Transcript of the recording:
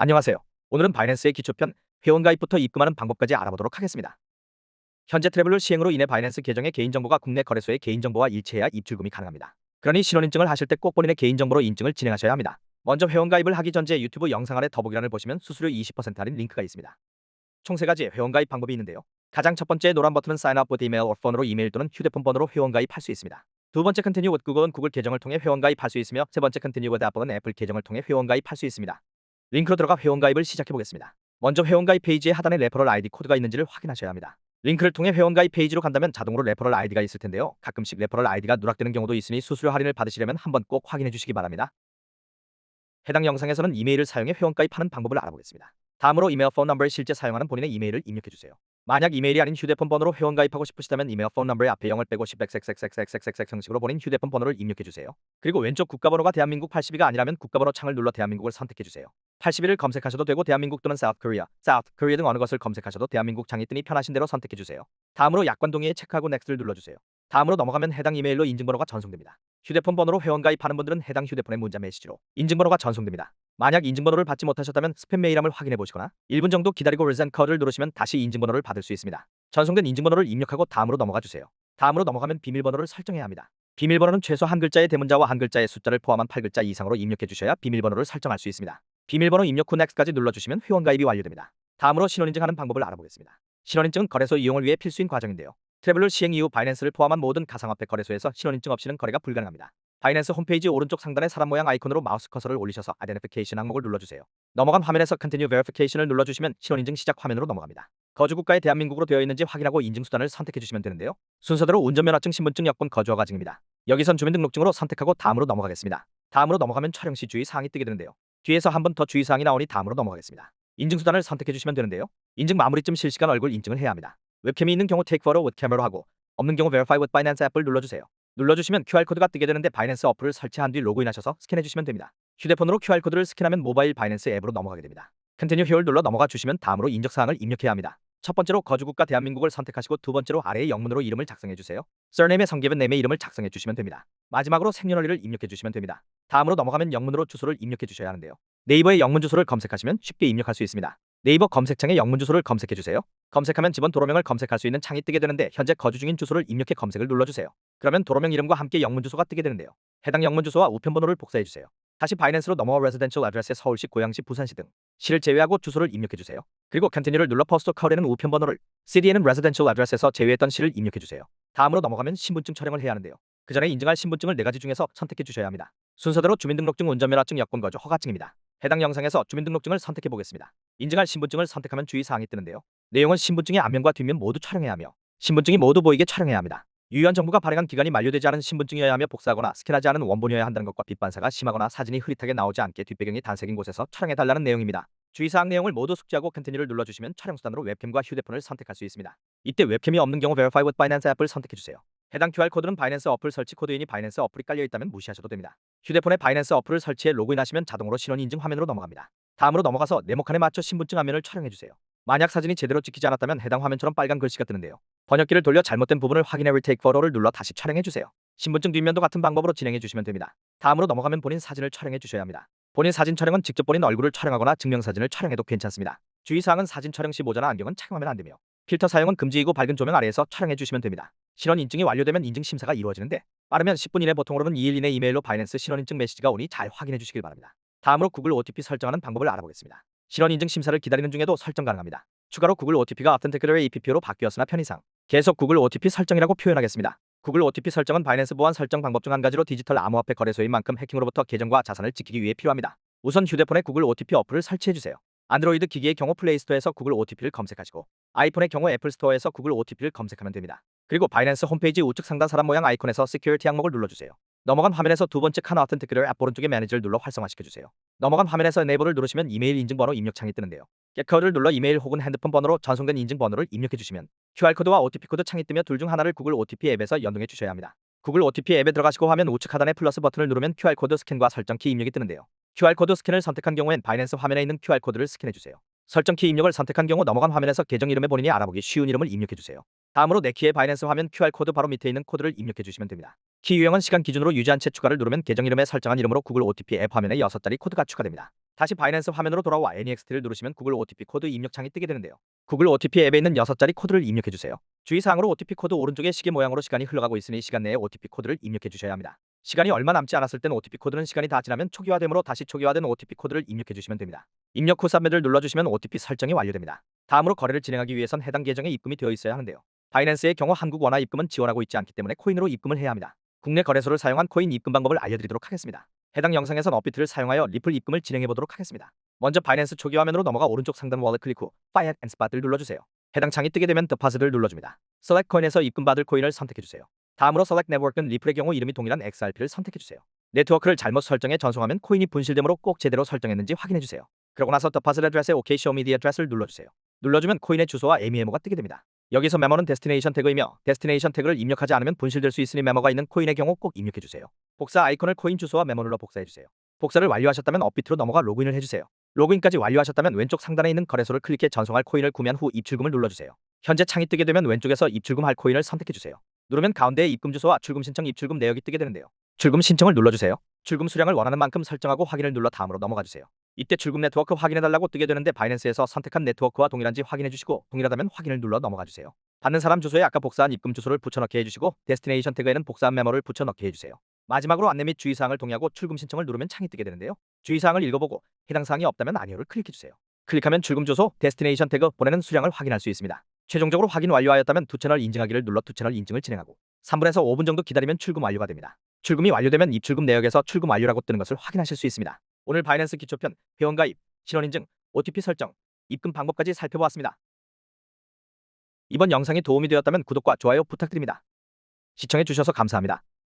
안녕하세요. 오늘은 바이낸스의 기초편, 회원가입부터 입금하는 방법까지 알아보도록 하겠습니다. 현재 트래블러 시행으로 인해 바이낸스 계정의 개인정보가 국내 거래소의 개인정보와 일치해야 입출금이 가능합니다. 그러니 신원인증을 하실 때 꼭 본인의 개인정보로 인증을 진행하셔야 합니다. 먼저 회원가입을 하기 전제 유튜브 영상 아래 더보기란을 보시면 수수료 20% 할인 링크가 있습니다. 총 3가지의 회원가입 방법이 있는데요. 가장 첫 번째 노란 버튼은 Sign up with email or phone으로 이메일 또는 휴대폰 번호로 회원가입할 수 있습니다. 두 번째 Continue with Google은 구글 계정을 통해 회원가입할 수 있으며 세 번째 Continue with Apple은 애플 계정을 통해 회원가입할 수 있습니다. 링크로 들어가 회원가입을 시작해보겠습니다. 먼저 회원가입 페이지의 하단에 레퍼럴 아이디 코드가 있는지를 확인하셔야 합니다. 링크를 통해 회원가입 페이지로 간다면 자동으로 레퍼럴 아이디가 있을 텐데요. 가끔씩 레퍼럴 아이디가 누락되는 경우도 있으니 수수료 할인을 받으시려면 한번 꼭 확인해 주시기 바랍니다. 해당 영상에서는 이메일을 사용해 회원가입하는 방법을 알아보겠습니다. 다음으로 이메일 폰 넘버에 실제 사용하는 본인의 이메일을 입력해주세요. 만약 이메일이 아닌 휴대폰 번호로 회원가입하고 싶으시다면 이메일 폰 넘버의 앞에 0을 빼고 10xxxxxx 형식으로 본인 휴대폰 번호를 입력해주세요. 그리고 왼쪽 국가번호가 대한민국 82가 아니라면 국가번호 창을 눌러 대한민국을 선택해주세요. 81을 검색하셔도 되고 대한민국 또는 South Korea 등 어느 것을 검색하셔도 대한민국 창이 뜨니 편하신 대로 선택해주세요. 다음으로 약관 동의에 체크하고 Next를 눌러주세요. 다음으로 넘어가면 해당 이메일로 인증번호가 전송됩니다. 휴대폰 번호로 회원가입하는 분들은 해당 휴대폰의 문자 메시지로 인증번호가 전송됩니다. 만약 인증번호를 받지 못하셨다면 스팸 메일함을 확인해 보시거나 1분 정도 기다리고 Resend Code를 누르시면 다시 인증번호를 받을 수 있습니다. 전송된 인증번호를 입력하고 다음으로 넘어가 주세요. 다음으로 넘어가면 비밀번호를 설정해야 합니다. 비밀번호는 최소 한 글자의 대문자와 한 글자의 숫자를 포함한 8글자 이상으로 입력해 주셔야 비밀번호를 설정할 수 있습니다. 비밀번호 입력 후 Next까지 눌러주시면 회원가입이 완료됩니다. 다음으로 신원인증하는 방법을 알아보겠습니다. 신원인증은 거래소 이용을 위해 필수인 과정인데요. 트래블러 시행 이후 바이낸스를 포함한 모든 가상화폐 거래소에서 신원인증 없이는 거래가 불가능합니다. 바이낸스 홈페이지 오른쪽 상단의 사람 모양 아이콘으로 마우스 커서를 올리셔서 Identification 항목을 눌러주세요. 넘어간 화면에서 Continue Verification을 눌러주시면 신원인증 시작 화면으로 넘어갑니다. 거주국가에 대한민국으로 되어 있는지 확인하고 인증수단을 선택해주시면 되는데요. 순서대로 운전면허증, 신분증, 여권, 거주허가증입니다. 여기선 주민등록증으로 선택하고 다음으로 넘어가겠습니다. 다음으로 넘어가면 촬영 시 주의사항이 뜨게 되는데요. 뒤에서 한 번 더 주의사항이 나오니 다음으로 넘어가겠습니다. 인증수단을 선택해주시면 되는데요. 인증 마무리쯤 실시간 얼굴 인증을 해야 합니다. 웹캠이 있는 경우 Take Photo with Camera로 하고 없는 경우 Verify with Binance 앱을 눌러주세요. 눌러주시면 QR코드가 뜨게 되는데 바이낸스 어플을 설치한 뒤 로그인하셔서 스캔해주시면 됩니다. 휴대폰으로 QR코드를 스캔하면 모바일 바이낸스 앱으로 넘어가게 됩니다. Continue Here를 눌러 넘어가 주시면 다음으로 인적사항을 입력해야 합니다. 첫 번째로 거주국가 대한민국을 선택하시고 두 번째로 아래의 영문으로 이름을 작성해주세요. Surname에 성기분 name의 이름을 작성해주시면 됩니다. 마지막으로 생년월일을 입력해주시면 됩니다. 다음으로 넘어가면 영문으로 주소를 입력해주셔야 하는데요. 네이버의 영문 주소를 검색하시면 쉽게 입력할 수 있습니다. 네이버 검색창에 영문 주소를 검색해주세요. 검색하면 집원 도로명을 검색할 수 있는 창이 뜨게 되는데 현재 거주 중인 주소를 입력해 검색을 눌러주세요. 그러면 도로명 이름과 함께 영문 주소가 뜨게 되는데요. 해당 영문 주소와 우편번호를 복사해주세요. 다시 바이낸스로 넘어와 레지던셜 어드레스에 서울시, 고양시, 부산시 등 시를 제외하고 주소를 입력해주세요. 그리고 Continue를 눌러 포스트 코드에는 우편번호를, CD에는 레지던셜 어드레스에서 제외했던 시를 입력해주세요. 다음으로 넘어가면 신분증 촬영을 해야 하는데요. 그 전에 인증할 신분증을 4가지 중에서 선택해주셔야 합니다. 순서대로 주민등록증, 운전면허증, 여권, 거주 허가증입니다. 해당 영상에서 주민등록증을 선택해 보겠습니다. 인증할 신분증을 선택하면 주의사항이 뜨는데요. 내용은 신분증의 앞면과 뒷면 모두 촬영해야 하며 신분증이 모두 보이게 촬영해야 합니다. 유효한 정부가 발행한 기간이 만료되지 않은 신분증이어야 하며 복사하거나 스캔하지 않은 원본이어야 한다는 것과 빛반사가 심하거나 사진이 흐릿하게 나오지 않게 뒷배경이 단색인 곳에서 촬영해달라는 내용입니다. 주의사항 내용을 모두 숙지하고 Continue를 눌러주시면 촬영수단으로 웹캠과 휴대폰을 선택할 수 있습니다. 이때 웹캠이 없는 경우 Verify with Binance 앱을 선택해주세요. 해당 QR코드는 바이낸스 어플 설치 코드이니 바이낸스 어플이 깔려있다면 무시하셔도 됩니다. 휴대폰에 바이낸스 어플을 설치해 로그인하시면 자동으로 신원 인증 화면으로 넘어갑니다. 다음으로 넘어가서 네모칸에 맞춰 신분증 앞면을 촬영해주세요. 만약 사진이 제대로 찍히지 않았다면 해당 화면처럼 빨간 글씨가 뜨는데요. 번역기를 돌려 잘못된 부분을 확인해 Retake Photo를 눌러 다시 촬영해주세요. 신분증 뒷면도 같은 방법으로 진행해주시면 됩니다. 다음으로 넘어가면 본인 사진을 촬영해주셔야 합니다. 본인 사진 촬영은 직접 본인 얼굴을 촬영하거나 증명사진을 촬영해도 괜찮습니다. 주의사항은 사진 촬영 시 모자나 안경은 착용하면 안되며 필터 사용은 금지이고 밝은 조명 아래에서 촬영해주시면 됩니다. 신원 인증이 완료되면 인증 심사가 이루어지는데 빠르면 10분 이내, 보통으로는 2일 이내 이메일로 바이낸스 신원 인증 메시지가 오니 잘 확인해 주시길 바랍니다. 다음으로 구글 OTP 설정하는 방법을 알아보겠습니다. 신원 인증 심사를 기다리는 중에도 설정 가능합니다. 추가로 구글 OTP가 Authenticator의 EPP로 바뀌었으나 편의상 계속 구글 OTP 설정이라고 표현하겠습니다. 구글 OTP 설정은 바이낸스 보안 설정 방법 중 한 가지로 디지털 암호화폐 거래소인 만큼 해킹으로부터 계정과 자산을 지키기 위해 필요합니다. 우선 휴대폰에 구글 OTP 어플을 설치해주세요. 안드로이드 기기의 경우 플레이스토어에서 구글 OTP를 검색하시고 아이폰의 경우 애플스토어에서 구글 OTP를 검색하면 됩니다. 그리고 바이낸스 홈페이지 우측 상단 사람 모양 아이콘에서 Security 항목을 눌러주세요. 넘어간 화면에서 두 번째 칸 Authenticator 앱 오른쪽에 매니저를 눌러 활성화시켜주세요. 넘어간 화면에서 Enable을 누르시면 이메일 인증번호 입력창이 뜨는데요. Get Code를 눌러 이메일 혹은 핸드폰 번호로 전송된 인증번호를 입력해주시면 QR코드와 OTP 코드 창이 뜨며 둘 중 하나를 구글 OTP 앱에서 연동해 주셔야 합니다. 구글 OTP 앱에 들어가시고 화면 우측 하단에 플러스 버튼을 누르면 QR코드 스캔과 설정키 입력이 뜨는데요. QR코드 스캔을 선택한 경우엔 바이낸스 화면에 있는 QR코드를 스캔해주세요. 설정키 입력을 선택한 경우 넘어간 화면에서 계정 이름에 본인이 알아보기 쉬운 이름을 입력해주세요. 다음으로 내 키의 바이낸스 화면 QR코드 바로 밑에 있는 코드를 입력해 주시면 됩니다. 키 유형은 시간 기준으로 유지한 채 추가를 누르면 계정 이름에 설정한 이름으로 구글 OTP 앱 화면에 6자리 코드가 추가됩니다. 다시 바이낸스 화면으로 돌아와 NEXT를 누르시면 구글 OTP 코드 입력창이 뜨게 되는데요. 구글 OTP 앱에 있는 6자리 코드를 입력해 주세요. 주의사항으로 OTP 코드 오른쪽에 시계 모양으로 시간이 흘러가고 있으니 시간 내에 OTP 코드를 입력해 주셔야 합니다. 시간이 얼마 남지 않았을 땐 OTP 코드는 시간이 다 지나면 초기화되므로 다시 초기화된 OTP 코드를 입력해 주시면 됩니다. 입력 후 submit을 눌러주시면 OTP 설정이 완료됩니다. 다음으로 거래를 진행하기 위해선 해당 계정에 입금이 되어 있어야 하는데요. 바이낸스의 경우 한국 원화 입금은 지원하고 있지 않기 때문에 코인으로 입금을 해야 합니다. 국내 거래소를 사용한 코인 입금 방법을 알려드리도록 하겠습니다. 해당 영상에선 업비트를 사용하여 리플 입금을 진행해 보도록 하겠습니다. 먼저 바이낸스 초기 화면으로 넘어가 오른쪽 상단 월렛 클릭 후 Buy and Spot을 눌러주세요. 해당 창이 뜨게 되면 Deposit을 눌러줍니다. Select Coin에서 입금받을 코인을 선택해주세요. 다음으로 Select Network는 리플의 경우 이름이 동일한 XRP를 선택해주세요. 네트워크를 잘못 설정해 전송하면 코인이 분실되므로 꼭 제대로 설정했는지 확인해주세요. 그러고 나서 Deposit Address에 OK Show Me the Address를 눌러주세요. 눌러주면 코인의 주소와 MEMO가 뜨게 됩니다. 여기서 메모는 데스티네이션 태그이며 데스티네이션 태그를 입력하지 않으면 분실될 수 있으니 메모가 있는 코인의 경우 꼭 입력해주세요. 복사 아이콘을 코인 주소와 메모 눌러 복사해주세요. 복사를 완료하셨다면 업비트로 넘어가 로그인을 해주세요. 로그인까지 완료하셨다면 왼쪽 상단에 있는 거래소를 클릭해 전송할 코인을 구매한 후 입출금을 눌러주세요. 현재 창이 뜨게 되면 왼쪽에서 입출금할 코인을 선택해주세요. 누르면 가운데에 입금 주소와 출금 신청 입출금 내역이 뜨게 되는데요. 출금 신청을 눌러주세요. 출금 수량을 원하는 만큼 설정하고 확인을 눌러 다음으로 넘어가주세요. 이때 출금 네트워크 확인해달라고 뜨게 되는데 바이낸스에서 선택한 네트워크와 동일한지 확인해주시고 동일하다면 확인을 눌러 넘어가주세요. 받는 사람 주소에 아까 복사한 입금 주소를 붙여넣기 해주시고 데스티네이션 태그에는 복사한 메모를 붙여넣기 해주세요. 마지막으로 안내 및 주의사항을 동의하고 출금 신청을 누르면 창이 뜨게 되는데요. 주의사항을 읽어보고 해당 사항이 없다면 아니오를 클릭해주세요. 클릭하면 출금 주소, 데스티네이션 태그, 보내는 수량을 확인할 수 있습니다. 최종적으로 확인 완료하였다면 두 채널 인증하기를 눌러 두 채널 인증을 진행하고 3분에서 5분 정도 기다리면 출금 완료가 됩니다. 출금이 완료되면 입출금 내역에서 출금 완료라고 뜨는 것을 확인하실 수 있습니다. 오늘 바이낸스 기초편, 회원가입, 신원인증, OTP 설정, 입금 방법까지 살펴보았습니다. 이번 영상이 도움이 되었다면 구독과 좋아요 부탁드립니다. 시청해주셔서 감사합니다.